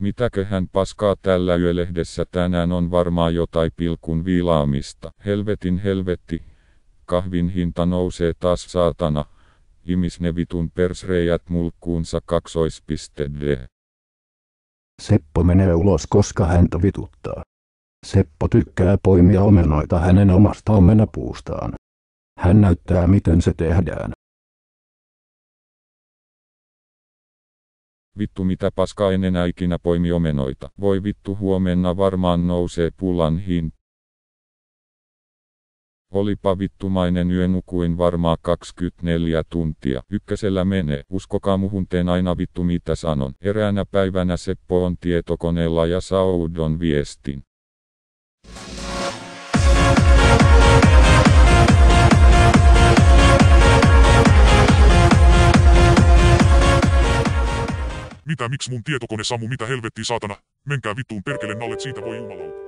Mitäköhän paskaa tällä yölehdessä tänään on, varmaan jotain pilkun viilaamista. Helvetin helvetti. Kahvin hinta nousee taas saatana. Imis ne vitun persreijät mulkkuunsa kaksoispiste. Seppo menee ulos, koska häntä vituttaa. Seppo tykkää poimia omenoita hänen omasta omenapuustaan. Hän näyttää, miten se tehdään. Vittu, mitä paskaa, en enää ikinä poimi omenoita. Voi vittu, huomenna varmaan nousee pullan hinta. Olipa vittumainen yö, nukuin varmaan 24 tuntia. Ykkösellä menee, uskokaa muhun, teen aina vittu mitä sanon. Eräänä päivänä Seppo on tietokoneella ja saa oudon viestin. Mitä, miksi mun tietokone sammu, mitä helvettiä saatana? Menkää vittuun perkele nallet, siitä voi jumalauta.